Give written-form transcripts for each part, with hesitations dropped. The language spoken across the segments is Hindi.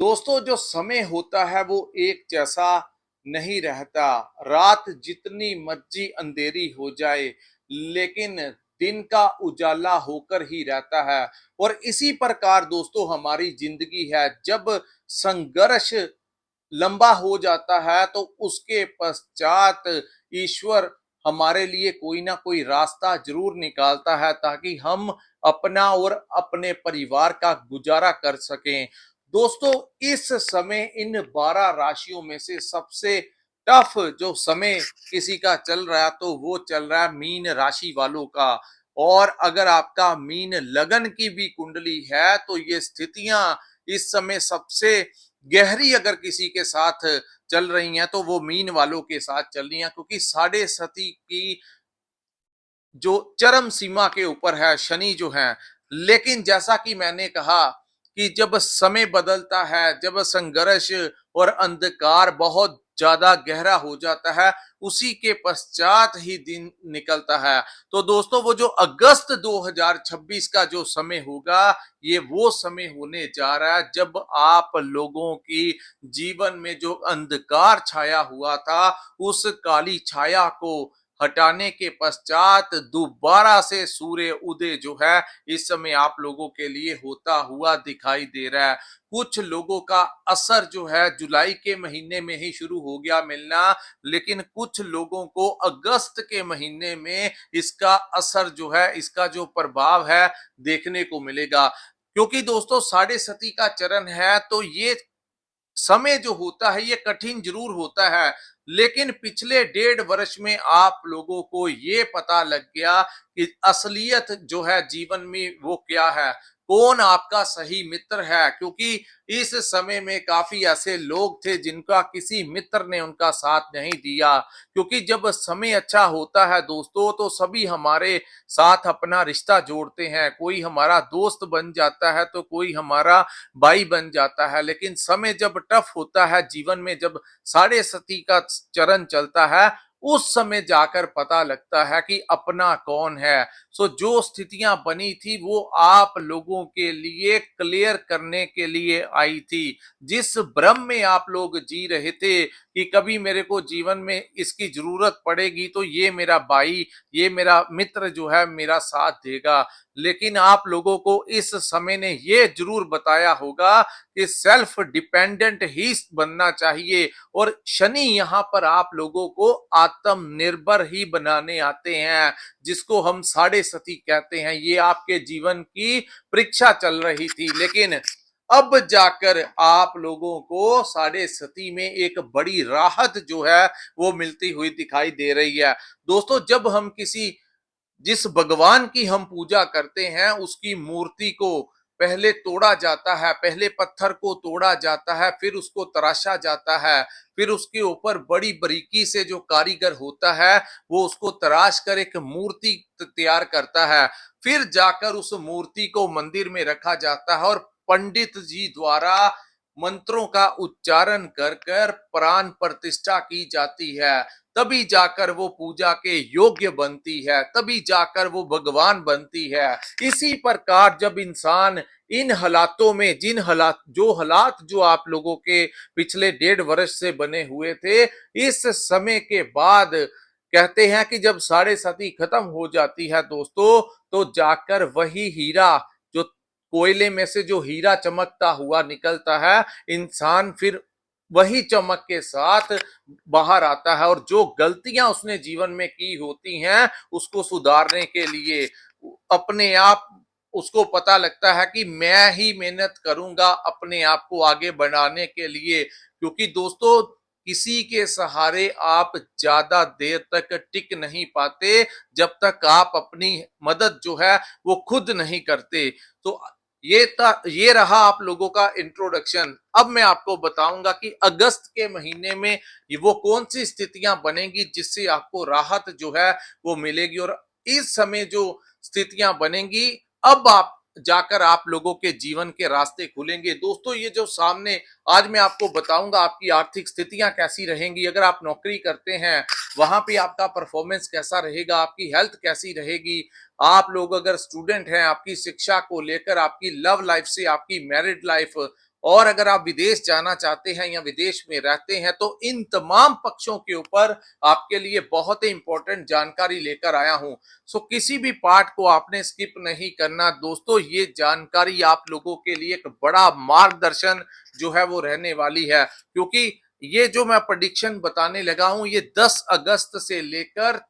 दोस्तों, जो समय होता है वो एक जैसा नहीं रहता। रात जितनी मर्जी अंधेरी हो जाए, लेकिन दिन का उजाला होकर ही रहता है। और इसी प्रकार दोस्तों हमारी जिंदगी है। जब संघर्ष लंबा हो जाता है तो उसके पश्चात ईश्वर हमारे लिए कोई ना कोई रास्ता जरूर निकालता है, ताकि हम अपना और अपने परिवार का गुजारा कर सकें। दोस्तों, इस समय इन 12 राशियों में से सबसे टफ जो समय किसी का चल रहा है तो वो चल रहा है मीन राशि वालों का। और अगर आपका मीन लगन की भी कुंडली है तो ये स्थितियां इस समय सबसे गहरी अगर किसी के साथ चल रही हैं तो वो मीन वालों के साथ चल रही हैं, क्योंकि साढ़े सती की जो चरम सीमा के ऊपर है शनि जो है। लेकिन जैसा कि मैंने कहा कि जब समय बदलता है, जब संघर्ष और अंधकार बहुत ज्यादा गहरा हो जाता है, उसी के पश्चात ही दिन निकलता है। तो दोस्तों, वो जो अगस्त 2026 का जो समय होगा, ये वो समय होने जा रहा है जब आप लोगों की जीवन में जो अंधकार छाया हुआ था, उस काली छाया को हटाने के पश्चात दोबारा से सूर्य उदय जो है इस समय आप लोगों के लिए होता हुआ दिखाई दे रहा है। कुछ लोगों का असर जो है जुलाई के महीने में ही शुरू हो गया मिलना, लेकिन कुछ लोगों को अगस्त के महीने में इसका असर जो है, इसका जो प्रभाव है देखने को मिलेगा। क्योंकि दोस्तों साढ़े सती का चरण है तो ये समय जो होता है ये कठिन जरूर होता है, लेकिन पिछले 1.5 वर्ष में आप लोगों को ये पता लग गया कि असलियत जो है जीवन में वो क्या है, कौन आपका सही मित्र है। क्योंकि इस समय में काफी ऐसे लोग थे जिनका किसी मित्र ने उनका साथ नहीं दिया। क्योंकि जब समय अच्छा होता है दोस्तों तो सभी हमारे साथ अपना रिश्ता जोड़ते हैं, कोई हमारा दोस्त बन जाता है तो कोई हमारा भाई बन जाता है। लेकिन समय जब टफ होता है जीवन में, जब साढ़े सती का चरण चलता है, उस समय जाकर पता लगता है कि अपना कौन है। सो जो स्थितियां बनी थी वो आप लोगों के लिए क्लियर करने के लिए आई थी। जिस भ्रम में आप लोग जी रहे थे कि कभी मेरे को जीवन में इसकी जरूरत पड़ेगी तो ये मेरा भाई, ये मेरा मित्र जो है मेरा साथ देगा, लेकिन आप लोगों को इस समय ने ये जरूर बताया होगा कि सेल्फ डिपेंडेंट ही बनना चाहिए। और शनि यहाँ पर आप लोगों को आत्मनिर्भर ही बनाने आते हैं, जिसको हम साढ़े सती कहते हैं। ये आपके जीवन की परीक्षा चल रही थी, लेकिन अब जाकर आप लोगों को साढ़े सती में एक बड़ी राहत जो है वो मिलती हुई दिखाई दे रही है। दोस्तों, जब हम किसी जिस भगवान की हम पूजा करते हैं उसकी मूर्ति को पहले तोड़ा जाता है, पहले पत्थर को तोड़ा जाता है, फिर उसको तराशा जाता है, फिर उसके ऊपर बड़ी बारीकी से जो कारीगर होता है वो उसको तराश कर एक मूर्ति तैयार करता है। फिर जाकर उस मूर्ति को मंदिर में रखा जाता है और पंडित जी द्वारा मंत्रों का उच्चारण कर कर प्राण प्रतिष्ठा की जाती है। तभी जाकर वो पूजा के योग्य बनती है, तभी जाकर वो भगवान बनती है। इसी प्रकार जब इंसान इन हालातों में, जिन हालात जो आप लोगों के पिछले 1.5 वर्ष से बने हुए थे, इस समय के बाद कहते हैं कि जब साढ़े सती खत्म हो जाती है दोस्तों, तो जाकर वही हीरा, जो कोयले में से जो हीरा चमकता हुआ निकलता है, इंसान फिर वही चमक के साथ बाहर आता है और जो गलतियां उसने जीवन में की होती हैं उसको सुधारने के लिए अपने आप उसको पता लगता है कि मैं ही मेहनत करूंगा अपने आप को आगे बढ़ाने के लिए। क्योंकि दोस्तों किसी के सहारे आप ज्यादा देर तक टिक नहीं पाते जब तक आप अपनी मदद जो है वो खुद नहीं करते। तो ये रहा आप लोगों का इंट्रोडक्शन। अब मैं आपको बताऊंगा कि अगस्त के महीने में वो कौन सी स्थितियां बनेंगी जिससे आपको राहत जो है वो मिलेगी, और इस समय जो स्थितियां बनेंगी अब आप जाकर आप लोगों के जीवन के रास्ते खुलेंगे। दोस्तों, ये जो सामने आज मैं आपको बताऊंगा आपकी आर्थिक स्थितियां कैसी रहेंगी, अगर आप नौकरी करते हैं वहां पे आपका परफॉर्मेंस कैसा रहेगा, आपकी हेल्थ कैसी रहेगी, आप लोग अगर स्टूडेंट हैं आपकी शिक्षा को लेकर, आपकी लव लाइफ से आपकी मैरिड लाइफ, और अगर आप विदेश जाना चाहते हैं या विदेश में रहते हैं तो इन तमाम पक्षों के ऊपर आपके लिए बहुत ही इंपॉर्टेंट जानकारी लेकर आया हूं। सो किसी भी पार्ट को आपने स्किप नहीं करना दोस्तों, ये जानकारी आप लोगों के लिए एक बड़ा मार्गदर्शन जो है वो रहने वाली है, क्योंकि ये जो मैं प्रेडिक्शन बताने लगा हूं ये 10 अगस्त से लेकर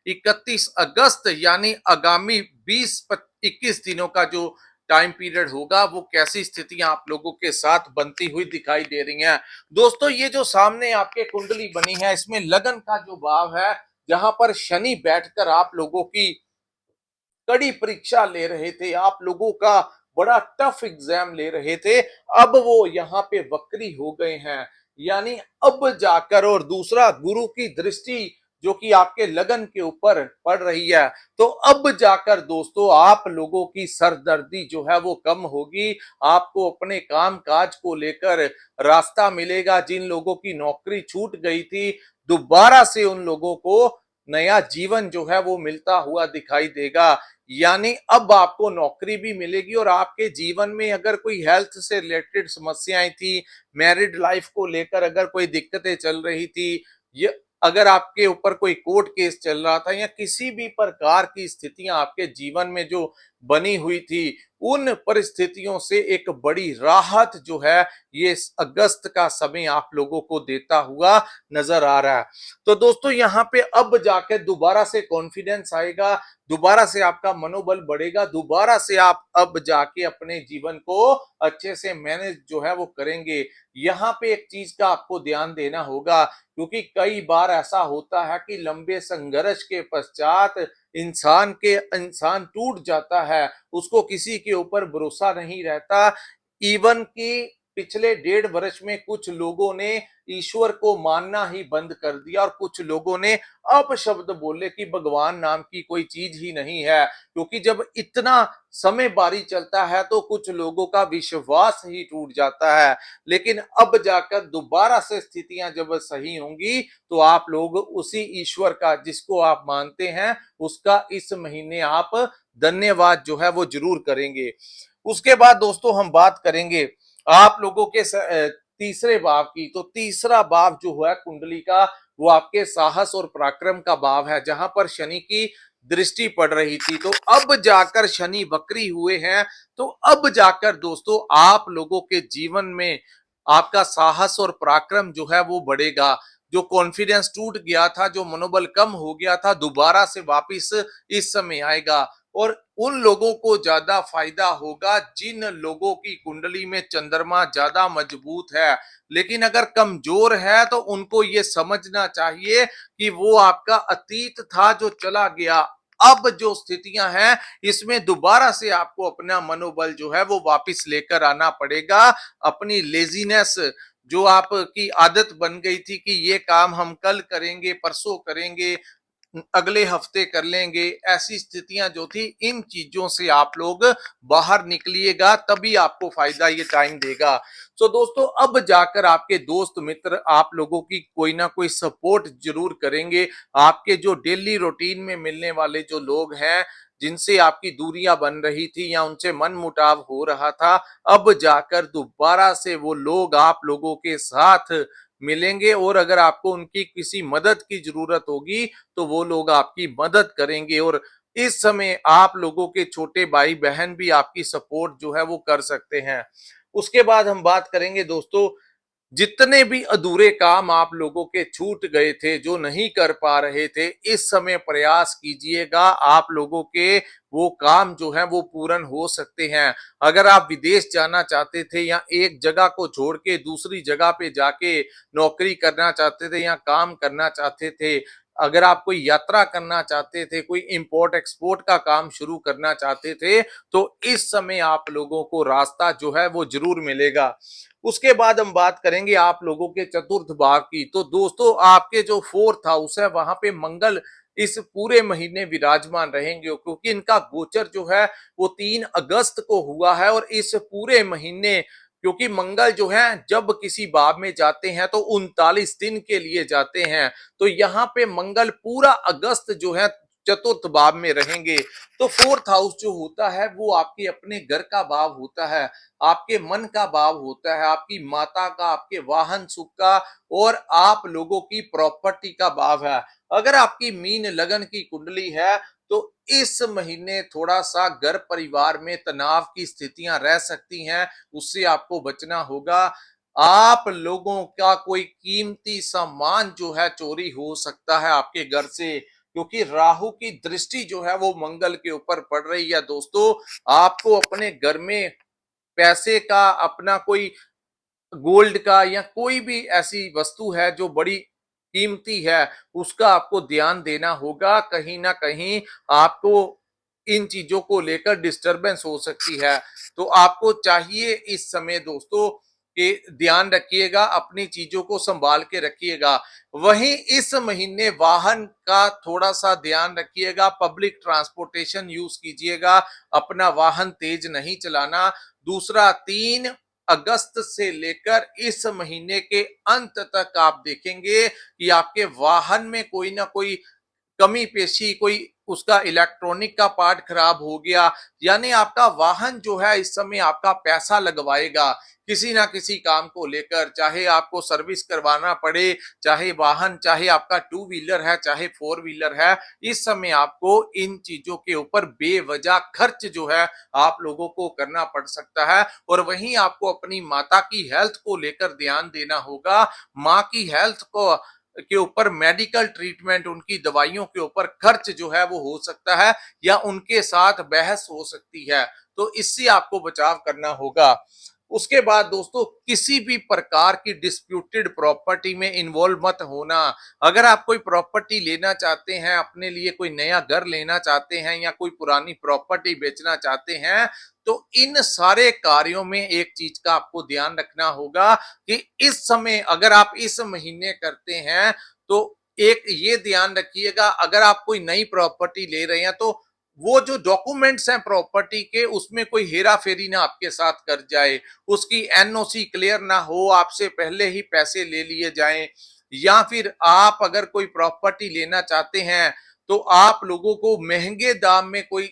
31 अगस्त यानी आगामी 20-21 दिनों का जो टाइम पीरियड होगा वो कैसी स्थितियां आप लोगों के साथ बनती हुई दिखाई दे रही हैं। दोस्तों ये जो सामने आपके कुंडली बनी है इसमें लगन का जो भाव है, जहां पर शनि बैठकर आप लोगों की कड़ी परीक्षा ले रहे थे, आप लोगों का बड़ा टफ एग्जाम ले रहे थे, अब वो यहाँ पे वक्री हो गए हैं। यानी अब जाकर, और दूसरा गुरु की दृष्टि जो कि आपके लगन के ऊपर पड़ रही है, तो अब जाकर दोस्तों आप लोगों की सरदर्दी जो है वो कम होगी। आपको अपने काम काज को लेकर रास्ता मिलेगा। जिन लोगों की नौकरी छूट गई थी, दोबारा से उन लोगों को नया जीवन जो है वो मिलता हुआ दिखाई देगा। यानी अब आपको नौकरी भी मिलेगी, और आपके जीवन में अगर कोई हेल्थ से रिलेटेड समस्याएं थी, मैरिड लाइफ को लेकर अगर कोई दिक्कतें चल रही थी, ये अगर आपके ऊपर कोई कोर्ट केस चल रहा था, या किसी भी प्रकार की स्थितियां आपके जीवन में जो बनी हुई थी, उन परिस्थितियों से एक बड़ी राहत जो है ये अगस्त का समय आप लोगों को देता हुआ नजर आ रहा है। तो दोस्तों यहाँ पे अब जाकर दोबारा से कॉन्फिडेंस आएगा, दोबारा से आपका मनोबल बढ़ेगा, दोबारा से आप अब जाके अपने जीवन को अच्छे से मैनेज जो है वो करेंगे। यहाँ पे एक चीज का आपको ध्यान देना होगा, क्योंकि कई बार ऐसा होता है कि लंबे संघर्ष के पश्चात इंसान टूट जाता है, उसको किसी के ऊपर भरोसा नहीं रहता। इवन कि पिछले 1.5 वर्ष में कुछ लोगों ने ईश्वर को मानना ही बंद कर दिया, और कुछ लोगों ने अपशब्द बोले कि भगवान नाम की कोई चीज ही नहीं है, क्योंकि जब इतना समय बारी चलता है तो कुछ लोगों का विश्वास ही टूट जाता है। लेकिन अब जाकर दोबारा से स्थितियां जब सही होंगी तो आप लोग उसी ईश्वर का जिसको आप मानते हैं उसका इस महीने आप धन्यवाद जो है वो जरूर करेंगे। उसके बाद दोस्तों हम बात करेंगे आप लोगों के तीसरे भाव की। तो तीसरा भाव जो है कुंडली का वो आपके साहस और पराक्रम का भाव है, जहां पर शनि की दृष्टि पड़ रही थी। तो अब जाकर शनि वक्री हुए हैं, तो अब जाकर दोस्तों आप लोगों के जीवन में आपका साहस और पराक्रम जो है वो बढ़ेगा। जो कॉन्फिडेंस टूट गया था, जो मनोबल कम हो गया था, दोबारा से वापिस इस समय आएगा। और उन लोगों को ज्यादा फायदा होगा जिन लोगों की कुंडली में चंद्रमा ज्यादा मजबूत है। लेकिन अगर कमजोर है तो उनको ये समझना चाहिए कि वो आपका अतीत था जो चला गया। अब जो स्थितियां हैं इसमें दोबारा से आपको अपना मनोबल जो है वो वापस लेकर आना पड़ेगा। अपनी लेजीनेस जो आपकी आदत बन गई थी कि ये काम हम कल करेंगे, परसों करेंगे, अगले हफ्ते कर लेंगे, ऐसी स्थितियां जो थी, इन चीजों से आप लोग बाहर निकलिएगा, तभी आपको फायदा ये टाइम देगा। तो दोस्तों अब जाकर आपके दोस्त मित्र आप लोगों की कोई ना कोई सपोर्ट जरूर करेंगे। आपके जो डेली रूटीन में मिलने वाले जो लोग हैं, जिनसे आपकी दूरियां बन रही थी या उनसे मन मुटाव हो रहा था, अब जाकर दोबारा से वो लोग आप लोगों के साथ मिलेंगे, और अगर आपको उनकी किसी मदद की जरूरत होगी तो वो लोग आपकी मदद करेंगे। और इस समय आप लोगों के छोटे भाई बहन भी आपकी सपोर्ट जो है वो कर सकते हैं। उसके बाद हम बात करेंगे दोस्तों, जितने भी अधूरे काम आप लोगों के छूट गए थे, जो नहीं कर पा रहे थे, इस समय प्रयास कीजिएगा, आप लोगों के वो काम जो है वो पूर्ण हो सकते हैं। अगर आप विदेश जाना चाहते थे या एक जगह को छोड़ के दूसरी जगह पे जाके नौकरी करना चाहते थे या काम करना चाहते थे, अगर आप कोई यात्रा करना चाहते थे, कोई इंपोर्ट एक्सपोर्ट का काम शुरू करना चाहते थे, तो इस समय आप लोगों को रास्ता जो है वो जरूर मिलेगा। उसके बाद हम बात करेंगे आप लोगों के चतुर्थ भाव की। तो दोस्तों आपके जो फोर्थ हाउस है वहां पे मंगल इस पूरे महीने विराजमान रहेंगे, क्योंकि इनका गोचर जो है वो 3 अगस्त को हुआ है। और इस पूरे महीने, क्योंकि मंगल जो है जब किसी भाव में जाते हैं तो 39 दिन के लिए जाते हैं, तो यहाँ पे मंगल पूरा अगस्त जो है चतुर्थ भाव में रहेंगे। तो फोर्थ हाउस जो होता है वो आपके अपने घर का भाव होता है, आपके मन का भाव होता है, आपकी माता का, आपके वाहन सुख का और आप लोगों की प्रॉपर्टी का भाव है। अगर आपकी मीन लगन की कुंडली है तो इस महीने थोड़ा सा घर परिवार में तनाव की स्थितियां रह सकती हैं, उससे आपको बचना होगा। आप लोगों का कोई कीमती सामान जो है चोरी हो सकता है आपके घर से, क्योंकि राहु की दृष्टि जो है वो मंगल के ऊपर पड़ रही है दोस्तों। आपको अपने घर में पैसे का, अपना कोई गोल्ड का या कोई भी ऐसी वस्तु है जो बड़ी कीमती है, उसका आपको ध्यान देना होगा। कहीं ना कहीं आपको इन चीजों को लेकर डिस्टरबेंस हो सकती है। तो आपको चाहिए इस समय दोस्तों कि ध्यान रखिएगा, अपनी चीजों को संभाल के रखिएगा। वहीं इस महीने वाहन का थोड़ा सा ध्यान रखिएगा, पब्लिक ट्रांसपोर्टेशन यूज कीजिएगा, अपना वाहन तेज नहीं चलाना। दूसरा, 3 अगस्त से लेकर इस महीने के अंत तक आप देखेंगे कि आपके वाहन में कोई ना कोई कमी पेशी, कोई उसका इलेक्ट्रॉनिक का पार्ट खराब हो गया, यानी आपका वाहन जो है इस समय आपका पैसा लगवाएगा किसी ना किसी काम को लेकर, चाहे आपको सर्विस करवाना पड़े, चाहे वाहन, चाहे आपका टू व्हीलर है, चाहे फोर व्हीलर है। इस समय आपको इन चीजों के ऊपर बेवजह खर्च जो है आप लोगों को करना पड़ सकता है। और वहीं आपको अपनी माता की हेल्थ को लेकर ध्यान देना होगा। माँ की हेल्थ को के ऊपर मेडिकल ट्रीटमेंट, उनकी दवाइयों के ऊपर खर्च जो है वो हो सकता है या उनके साथ बहस हो सकती है, तो इससे आपको बचाव करना होगा। उसके बाद दोस्तों, किसी भी प्रकार की डिस्प्यूटेड प्रॉपर्टी में इन्वॉल्व मत होना। अगर आप कोई प्रॉपर्टी लेना चाहते हैं, अपने लिए कोई नया घर लेना चाहते हैं या कोई पुरानी प्रॉपर्टी बेचना चाहते हैं, तो इन सारे कार्यों में एक चीज का आपको ध्यान रखना होगा कि इस समय अगर आप इस महीने करते हैं तो एक ये ध्यान रखिएगा, अगर आप कोई नई प्रॉपर्टी ले रहे हैं तो वो जो डॉक्यूमेंट्स हैं प्रॉपर्टी के, उसमें कोई हेरा फेरी ना आपके साथ कर जाए, उसकी एनओसी क्लियर ना हो, आपसे पहले ही पैसे ले लिए जाएं, या फिर आप अगर कोई प्रॉपर्टी लेना चाहते हैं तो आप लोगों को महंगे दाम में कोई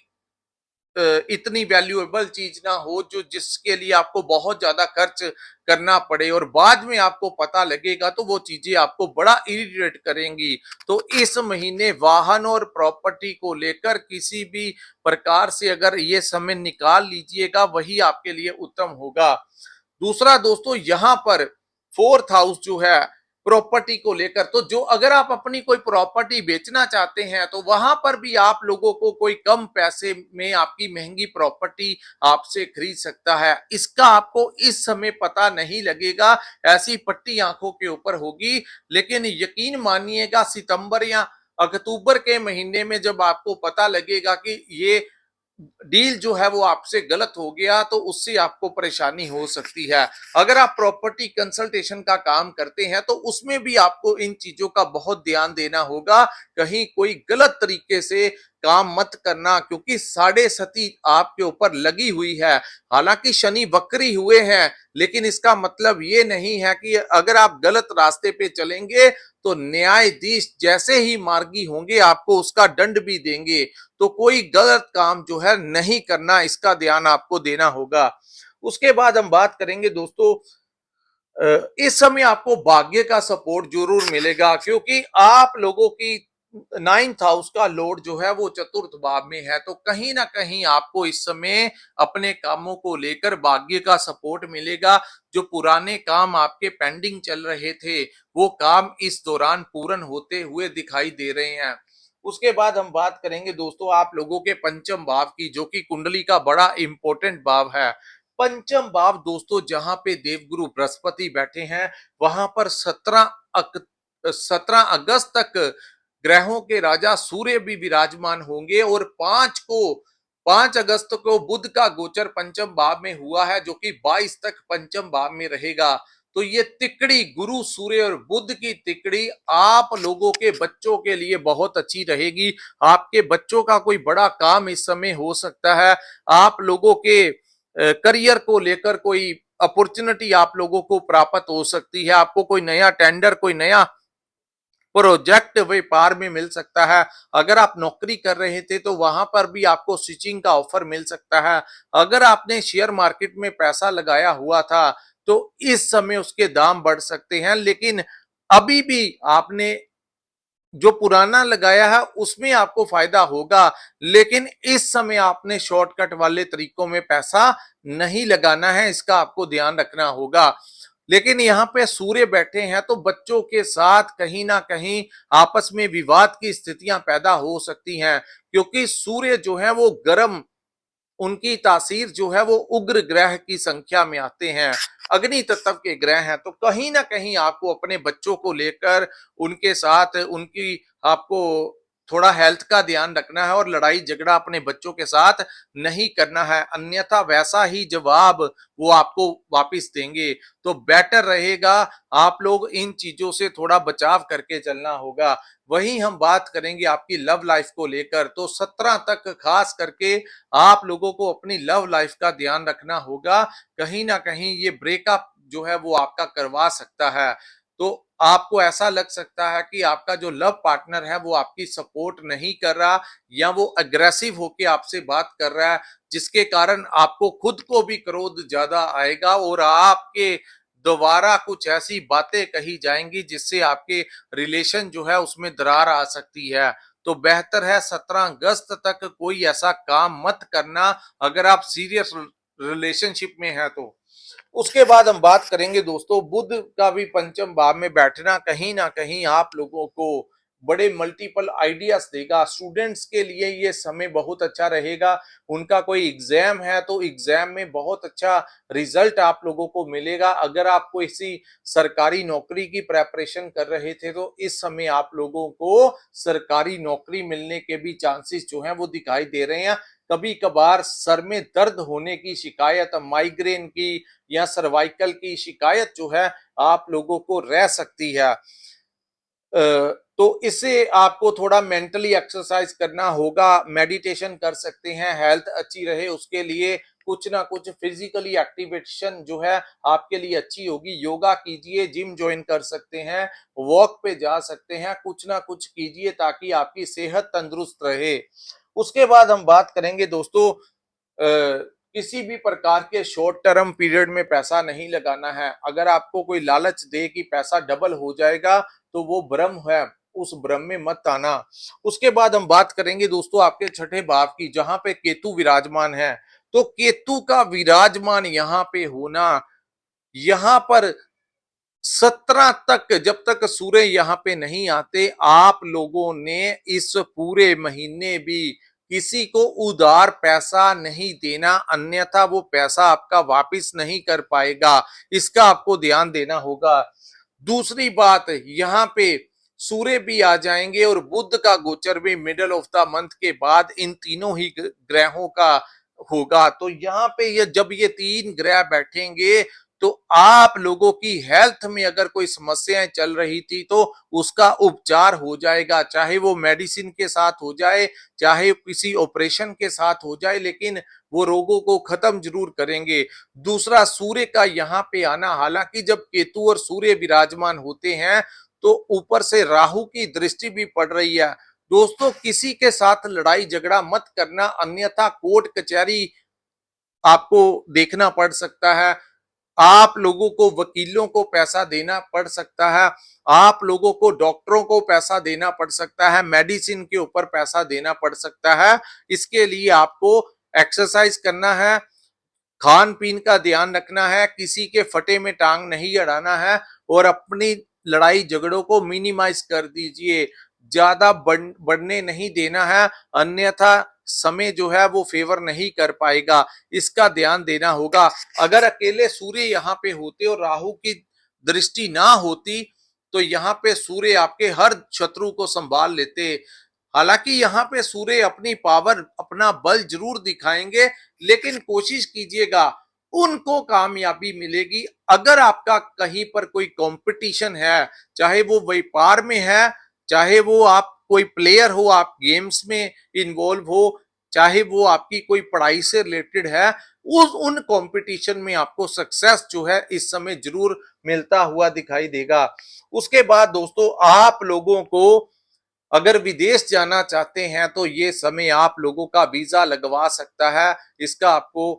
इतनी वैल्यूएबल चीज ना हो जो जिसके लिए आपको बहुत ज्यादा खर्च करना पड़े और बाद में आपको पता लगेगा तो वो चीजें आपको बड़ा इरिटेट करेंगी। तो इस महीने वाहन और प्रॉपर्टी को लेकर किसी भी प्रकार से अगर ये समय निकाल लीजिएगा, वही आपके लिए उत्तम होगा। दूसरा दोस्तों, यहां पर फोर्थ हाउस जो है प्रॉपर्टी को लेकर, तो जो अगर आप अपनी कोई प्रॉपर्टी बेचना चाहते हैं तो वहां पर भी आप लोगों को कोई कम पैसे में आपकी महंगी प्रॉपर्टी आपसे खरीद सकता है। इसका आपको इस समय पता नहीं लगेगा, ऐसी पट्टी आंखों के ऊपर होगी, लेकिन यकीन मानिएगा सितंबर या अक्टूबर के महीने में जब आपको पता लगेगा कि ये डील जो है वो आपसे गलत हो गया, तो उससे आपको परेशानी हो सकती है। अगर आप प्रॉपर्टी कंसल्टेशन का काम करते हैं तो उसमें भी आपको इन चीजों का बहुत ध्यान देना होगा, कहीं कोई गलत तरीके से काम मत करना, क्योंकि 6.5 आपके ऊपर लगी हुई है। हालांकि शनि वक्री हुए हैं, लेकिन इसका मतलब ये नहीं है कि अगर आप गलत रास्ते पे चलेंगे तो न्यायाधीश जैसे ही मार्गी होंगे आपको उसका दंड भी देंगे। तो कोई गलत काम जो है नहीं करना, इसका ध्यान आपको देना होगा। उसके बाद हम बात करेंगे दोस्तों, इस समय आपको भाग्य का सपोर्ट जरूर मिलेगा, क्योंकि आप लोगों की 9th हाउस का लोड जो है वो चतुर्थ भाव में है, तो कहीं ना कहीं आपको इस समय अपने कामों को लेकर भाग्य का सपोर्ट मिलेगा। जो पुराने काम आपके पेंडिंग चल रहे थे वो काम इस दौरान पूर्ण होते हुए दिखाई दे रहे हैं। उसके बाद हम बात करेंगे दोस्तों आप लोगों के पंचम भाव की, जो कि कुंडली का बड़ा इंपॉर्टेंट भाव है। पंचम भाव दोस्तों, जहां पे देवगुरु बृहस्पति बैठे हैं, वहां पर 17 अगस्त तक ग्रहों के राजा सूर्य भी विराजमान होंगे और 5 अगस्त को बुध का गोचर पंचम भाव में हुआ है, जो कि 22 तक पंचम भाव में रहेगा। तो ये तिकड़ी, गुरु सूर्य और बुध की तिकड़ी आप लोगों के बच्चों के लिए बहुत अच्छी रहेगी। आपके बच्चों का कोई बड़ा काम इस समय हो सकता है। आप लोगों के करियर को लेकर कोई अपॉर्चुनिटी आप लोगों को प्राप्त हो सकती है। आपको कोई नया टेंडर, कोई नया प्रोजेक्ट व्यापार में मिल सकता है। अगर आप नौकरी कर रहे थे तो वहां पर भी आपको स्विचिंग का ऑफर मिल सकता है। अगर आपने शेयर मार्केट में पैसा लगाया हुआ था तो इस समय उसके दाम बढ़ सकते हैं, लेकिन अभी भी आपने जो पुराना लगाया है उसमें आपको फायदा होगा, लेकिन इस समय आपने शॉर्टकट वाले तरीकों में पैसा नहीं लगाना है, इसका आपको ध्यान रखना होगा। लेकिन यहाँ पे सूर्य बैठे हैं तो बच्चों के साथ कहीं ना कहीं आपस में विवाद की स्थितियां पैदा हो सकती हैं, क्योंकि सूर्य जो है वो गर्म, उनकी तासीर जो है वो उग्र ग्रह की संख्या में आते हैं, अग्नि तत्व के ग्रह हैं। तो कहीं ना कहीं आपको अपने बच्चों को लेकर उनके साथ उनकी आपको थोड़ा हेल्थ का ध्यान रखना है और लड़ाई झगड़ा अपने बच्चों के साथ नहीं करना है, अन्यथा वैसा ही जवाब वो आपको वापस देंगे। तो बेटर रहेगा आप लोग इन चीजों से थोड़ा बचाव करके चलना होगा। वहीं हम बात करेंगे आपकी लव लाइफ को लेकर, तो 17 तक खास करके आप लोगों को अपनी लव लाइफ का ध्यान रखना होगा। कहीं ना कहीं ये ब्रेकअप जो है वो आपका करवा सकता है। तो आपको ऐसा लग सकता है कि आपका जो लव पार्टनर है वो आपकी सपोर्ट नहीं कर रहा, या वो अग्रेसिव होके आपसे बात कर रहा है, जिसके कारण आपको खुद को भी क्रोध ज्यादा आएगा और आपके दोबारा कुछ ऐसी बातें कही जाएंगी जिससे आपके रिलेशन जो है उसमें दरार आ सकती है। तो बेहतर है 17 अगस्त तक कोई ऐसा काम मत करना अगर आप सीरियस रिलेशनशिप में हैं तो। उसके बाद हम बात करेंगे दोस्तों बुध का भी पंचम भाव में बैठना कहीं ना कहीं आप लोगों को बड़े मल्टीपल आइडियाज देगा। स्टूडेंट्स के लिए ये समय बहुत अच्छा रहेगा। उनका कोई एग्जाम है तो एग्जाम में बहुत अच्छा रिजल्ट आप लोगों को मिलेगा। अगर आप कोई सी सरकारी नौकरी की प्रेपरेशन कर रहे थे तो इस समय आप लोगों को सरकारी नौकरी मिलने के भी चांसेस जो हैं वो दिखाई दे रहे हैं। कभी कभार सर में दर्द होने की शिकायत, माइग्रेन की या सर्वाइकल की शिकायत जो है आप लोगों को रह सकती है। तो इससे आपको थोड़ा मेंटली एक्सरसाइज करना होगा, मेडिटेशन कर सकते हैं, हेल्थ अच्छी रहे उसके लिए कुछ ना कुछ फिजिकली एक्टिवेशन जो है आपके लिए अच्छी होगी। योगा कीजिए, जिम ज्वाइन कर सकते हैं, वॉक पे जा सकते हैं, कुछ ना कुछ कीजिए ताकि आपकी सेहत तंदुरुस्त रहे। उसके बाद हम बात करेंगे दोस्तों किसी भी प्रकार के शॉर्ट टर्म पीरियड में पैसा नहीं लगाना है। अगर आपको कोई लालच दे कि पैसा डबल हो जाएगा तो वो भ्रम है, उस भ्रम में मत आना। उसके बाद हम बात करेंगे दोस्तों आपके छठे भाव की, जहां पे केतु विराजमान है। तो केतु का विराजमान यहाँ पे होना, यहाँ पर 17 तक जब तक सूर्य यहाँ पे नहीं आते आप लोगों ने इस पूरे महीने भी किसी को उधार पैसा नहीं देना, अन्यथा वो पैसा आपका वापस नहीं कर पाएगा, इसका आपको ध्यान देना होगा। दूसरी बात, यहाँ पे सूर्य भी आ जाएंगे और बुध का गोचर भी मिडल ऑफ द मंथ के बाद इन तीनों ही ग्रहों का होगा। तो यहाँ पे ये जब ये तीन ग्रह बैठेंगे तो आप लोगों की हेल्थ में अगर कोई समस्याएं चल रही थी तो उसका उपचार हो जाएगा, चाहे वो मेडिसिन के साथ हो जाए, चाहे किसी ऑपरेशन के साथ हो जाए, लेकिन वो रोगों को खत्म जरूर करेंगे। दूसरा, सूर्य का यहाँ पे आना, हालांकि जब केतु और सूर्य विराजमान होते हैं तो ऊपर से राहु की दृष्टि भी पड़ रही है। दोस्तों किसी के साथ लड़ाई झगड़ा मत करना, अन्यथा कोर्ट कचहरी आपको देखना पड़ सकता है। आप लोगों को वकीलों को पैसा देना पड़ सकता है, आप लोगों को डॉक्टरों को पैसा देना पड़ सकता है, मेडिसिन के ऊपर पैसा देना पड़ सकता है। इसके लिए आपको एक्सरसाइज करना है, खान पीन का ध्यान रखना है, किसी के फटे में टांग नहीं अड़ाना है और अपनी लड़ाई झगड़ों को मिनिमाइज कर दीजिए, ज्यादा बढ़ने नहीं देना है, अन्यथा समय जो है वो फेवर नहीं कर पाएगा, इसका ध्यान देना होगा। अगर अकेले सूर्य यहाँ पे होते और राहु की दृष्टि ना होती तो यहाँ पे सूर्य आपके हर शत्रु को संभाल लेते। हालांकि यहाँ पे सूर्य अपनी पावर, अपना बल जरूर दिखाएंगे, लेकिन कोशिश कीजिएगा उनको कामयाबी मिलेगी। अगर आपका कहीं पर कोई कंपटीशन है, चाहे वो व्यापार में है, चाहे वो आप कोई प्लेयर हो, आप गेम्स में इन्वॉल्व हो, चाहे वो आपकी कोई पढ़ाई से रिलेटेड है, उस उन कंपटीशन में आपको सक्सेस जो है इस समय जरूर मिलता हुआ दिखाई देगा। उसके बाद दोस्तों आप लोगों को अगर विदेश जाना चाहते हैं तो ये समय आप लोगों का वीजा लगवा सकता है। इसका आपको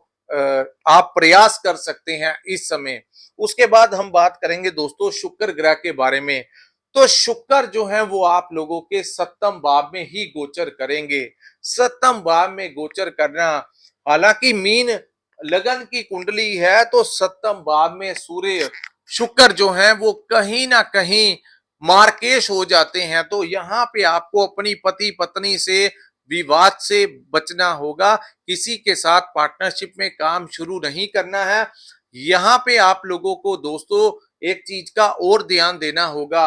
आप प्रयास कर सकते हैं इस समय। उसके बाद हम बात करेंगे दोस्तों शुक्र ग्रह के बारे में। तो शुक्र जो है वो आप लोगों के सप्तम भाव में ही गोचर करेंगे। सप्तम भाव में गोचर करना, हालांकि मीन लगन की कुंडली है तो सप्तम भाव में सूर्य शुक्र जो है वो कहीं ना कहीं मार्केश हो जाते हैं। तो यहाँ पे आपको अपनी पति पत्नी से विवाद से बचना होगा। किसी के साथ पार्टनरशिप में काम शुरू नहीं करना है। यहाँ पे आप लोगों को दोस्तों एक चीज का और ध्यान देना होगा।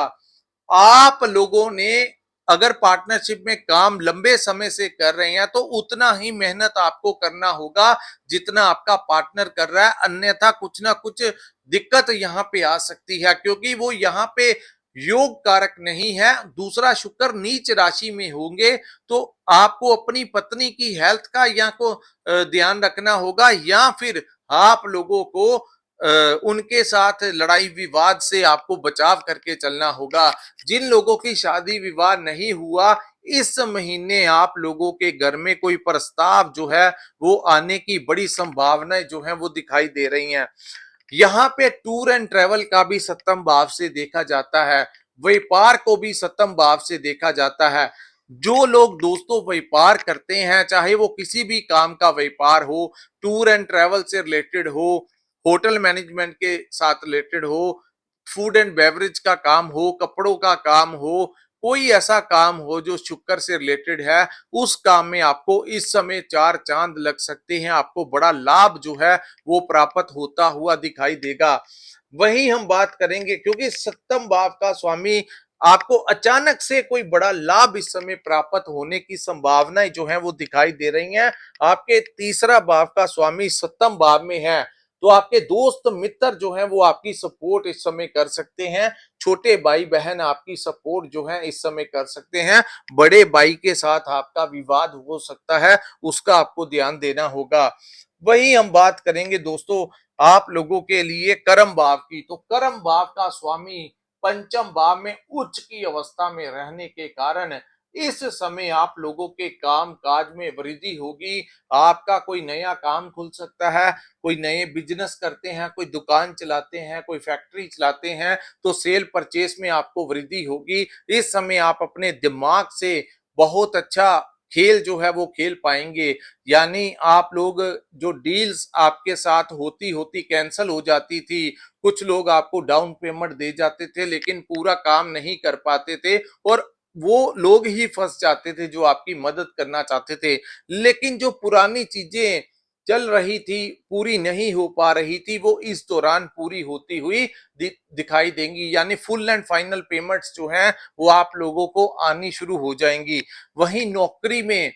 आप लोगों ने अगर पार्टनरशिप में काम लंबे समय से कर रहे हैं तो उतना ही मेहनत आपको करना होगा जितना आपका पार्टनर कर रहा है, अन्यथा कुछ ना कुछ दिक्कत यहाँ पे आ सकती है, क्योंकि वो यहाँ पे योग कारक नहीं है। दूसरा शुक्र नीच राशि में होंगे तो आपको अपनी पत्नी की हेल्थ का या को ध्यान रखना होगा, या फिर आप लोगों को उनके साथ लड़ाई विवाद से आपको बचाव करके चलना होगा। जिन लोगों की शादी विवाह नहीं हुआ, इस महीने आप लोगों के घर में कोई प्रस्ताव जो है वो आने की बड़ी संभावनाएं जो है वो दिखाई दे रही हैं। यहाँ पे टूर एंड ट्रेवल का भी सप्तम भाव से देखा जाता है, व्यापार को भी सप्तम भाव से देखा जाता है। जो लोग दोस्तों व्यापार करते हैं, चाहे वो किसी भी काम का व्यापार हो, टूर एंड ट्रेवल से रिलेटेड हो, होटल मैनेजमेंट के साथ रिलेटेड हो, फूड एंड बेवरेज का काम हो, कपड़ों का काम हो, कोई ऐसा काम हो जो शुक्र से रिलेटेड है, उस काम में आपको इस समय चार चांद लग सकते हैं। आपको बड़ा लाभ जो है वो प्राप्त होता हुआ दिखाई देगा। वहीं हम बात करेंगे, क्योंकि सप्तम भाव का स्वामी आपको अचानक से कोई बड़ा लाभ इस समय प्राप्त होने की संभावनाएं जो है वो दिखाई दे रही हैं। आपके तीसरा भाव का स्वामी सप्तम भाव में है तो आपके दोस्त मित्र जो हैं वो आपकी सपोर्ट इस समय कर सकते हैं। छोटे भाई बहन आपकी सपोर्ट जो है इस समय कर सकते हैं। बड़े भाई के साथ आपका विवाद हो सकता है, उसका आपको ध्यान देना होगा। वही हम बात करेंगे दोस्तों आप लोगों के लिए कर्म भाव की। तो कर्म भाव का स्वामी पंचम भाव में उच्च की अवस्था में रहने के कारण इस समय आप लोगों के काम काज में वृद्धि होगी। आपका कोई नया काम खुल सकता है, कोई नए बिजनेस करते हैं, कोई दुकान चलाते हैं, कोई फैक्ट्री चलाते हैं तो सेल परचेस में आपको वृद्धि होगी। इस समय आप अपने दिमाग से बहुत अच्छा खेल जो है वो खेल पाएंगे। यानी आप लोग जो डील्स आपके साथ होती होती कैंसल हो जाती थी, कुछ लोग आपको डाउन पेमेंट दे जाते थे लेकिन पूरा काम नहीं कर पाते थे और वो लोग ही फंस जाते थे जो आपकी मदद करना चाहते थे। लेकिन जो पुरानी चीजें चल रही थी, पूरी नहीं हो पा रही थी, वो इस दौरान पूरी होती हुई दिखाई देंगी। यानी फुल एंड फाइनल पेमेंट्स जो हैं वो आप लोगों को आनी शुरू हो जाएंगी। वहीं नौकरी में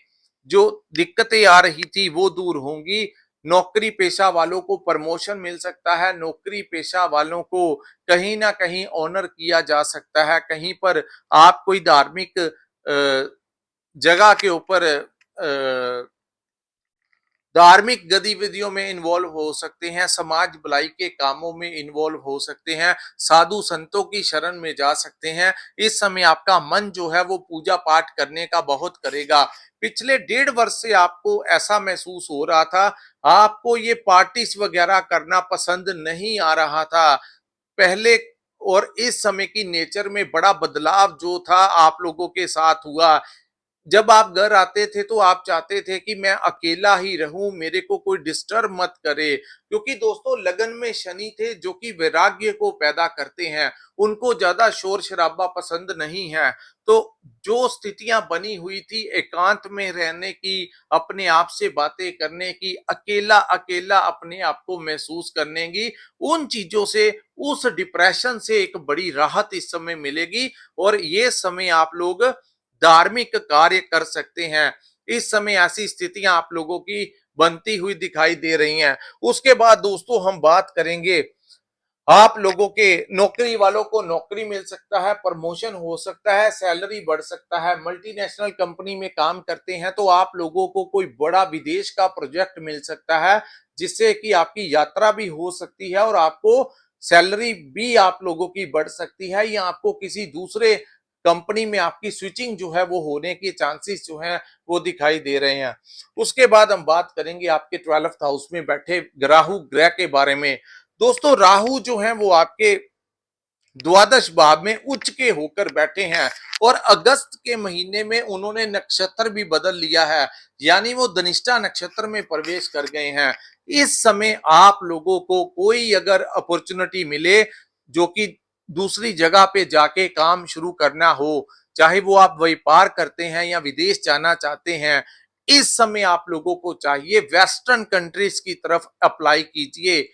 जो दिक्कतें आ रही थी वो दूर होंगी। नौकरी पेशा वालों को प्रमोशन मिल सकता है। नौकरी पेशा वालों को कहीं ना कहीं ऑनर किया जा सकता है। कहीं पर आप कोई धार्मिक जगह के ऊपर धार्मिक गतिविधियों में इन्वॉल्व हो सकते हैं, समाज भलाई के कामों में इन्वॉल्व हो सकते हैं, साधु संतों की शरण में जा सकते हैं। इस समय आपका मन जो है वो पूजा पाठ करने का बहुत करेगा। पिछले 1.5 वर्ष से आपको ऐसा महसूस हो रहा था, आपको ये पार्टीज वगैरह करना पसंद नहीं आ रहा था पहले, और इस समय की नेचर में बड़ा बदलाव जो था आप लोगों के साथ हुआ। जब आप घर आते थे तो आप चाहते थे कि मैं अकेला ही रहूं, मेरे को कोई डिस्टर्ब मत करे, क्योंकि दोस्तों लगन में शनि थे जो कि वैराग्य को पैदा करते हैं। उनको ज्यादा शोर शराबा पसंद नहीं है। तो जो स्थितियां बनी हुई थी एकांत में रहने की, अपने आप से बातें करने की, अकेला अकेला अपने आप को महसूस करने की, उन चीजों से, उस डिप्रेशन से एक बड़ी राहत इस समय मिलेगी और ये समय आप लोग धार्मिक कार्य कर सकते हैं। इस समय ऐसी स्थितियां आप लोगों की बनती हुई दिखाई दे रही हैं। उसके बाद दोस्तों हम बात करेंगे आप लोगों के नौकरी वालों को नौकरी मिल सकता है, प्रमोशन हो सकता है, सैलरी बढ़ सकता है। मल्टीनेशनल कंपनी में काम करते हैं तो आप लोगों को कोई बड़ा विदेश का प्रोजेक्ट मिल सकता है, जिससे कि आपकी यात्रा भी हो सकती है और आपको सैलरी भी आप लोगों की बढ़ सकती है, या आपको किसी दूसरे कंपनी में आपकी स्विचिंग जो है वो होने के चांसेस जो हैं वो दिखाई दे रहे हैं। उसके बाद हम बात करेंगे आपके 12th हाउस में बैठे राहु ग्रह के बारे में। दोस्तों, राहु जो है वो आपके द्वादश भाव में उच्च के होकर बैठे हैं और अगस्त के महीने में उन्होंने नक्षत्र भी बदल लिया है, यानी वो धनिष्ठा नक्षत्र में प्रवेश कर गए हैं। इस समय आप लोगों को कोई अगर अपॉर्चुनिटी मिले जो कि दूसरी जगह पे जाके काम शुरू करना हो, चाहे वो आप व्यापार करते हैं या विदेश जाना चाहते हैं, इस समय आप लोगों को चाहिए वेस्टर्न कंट्रीज की तरफ अप्लाई कीजिए।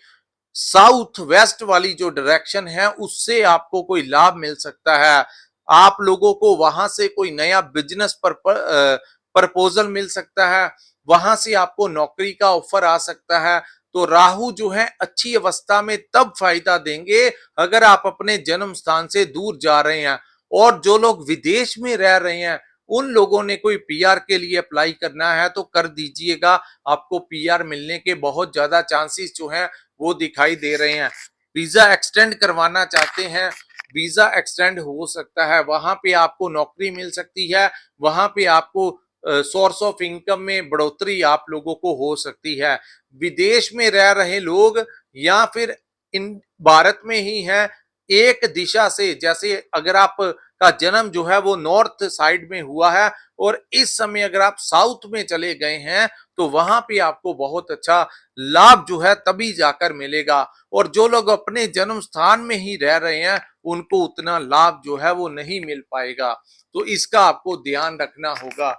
साउथ वेस्ट वाली जो डायरेक्शन है उससे आपको कोई लाभ मिल सकता है। आप लोगों को वहां से कोई नया बिजनेस प्रपोजल मिल सकता है, वहां से आपको नौकरी का ऑफर आ सकता है। तो राहु जो है अच्छी अवस्था में तब फायदा देंगे अगर आप अपने जन्म स्थान से दूर जा रहे हैं। और जो लोग विदेश में रह रहे हैं उन लोगों ने कोई पीआर के लिए अप्लाई करना है तो कर दीजिएगा, आपको पीआर मिलने के बहुत ज्यादा चांसेस जो हैं वो दिखाई दे रहे हैं। वीजा एक्सटेंड करवाना चाहते हैं, वीजा एक्सटेंड हो सकता है, वहां पे आपको नौकरी मिल सकती है, वहां पे आपको सोर्स ऑफ इनकम में बढ़ोतरी आप लोगों को हो सकती है। विदेश में रह रहे लोग या फिर इन भारत में ही हैं, एक दिशा से, जैसे अगर आप का जन्म जो है वो नॉर्थ साइड में हुआ है और इस समय अगर आप साउथ में चले गए हैं तो वहां पे आपको बहुत अच्छा लाभ जो है तभी जाकर मिलेगा। और जो लोग अपने जन्म स्थान में ही रह रहे हैं उनको उतना लाभ जो है वो नहीं मिल पाएगा, तो इसका आपको ध्यान रखना होगा।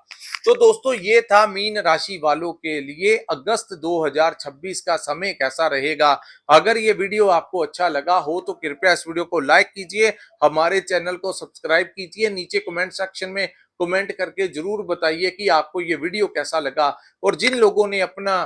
तो दोस्तों, ये था मीन राशि वालों के लिए अगस्त 2026 का समय कैसा रहेगा। अगर ये वीडियो आपको अच्छा लगा हो तो कृपया इस वीडियो को लाइक कीजिए, हमारे चैनल को सब्सक्राइब कीजिए, नीचे कमेंट सेक्शन में कमेंट करके जरूर बताइए कि आपको ये वीडियो कैसा लगा। और जिन लोगों ने अपना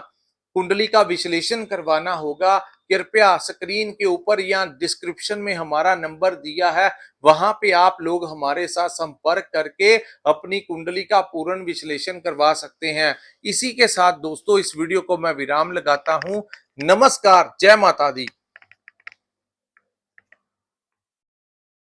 कुंडली का विश्लेषण करवाना होगा, कृपया स्क्रीन के ऊपर या डिस्क्रिप्शन में हमारा नंबर दिया है, वहां पे आप लोग हमारे साथ संपर्क करके अपनी कुंडली का पूर्ण विश्लेषण करवा सकते हैं। इसी के साथ दोस्तों इस वीडियो को मैं विराम लगाता हूं। नमस्कार, जय माता दी।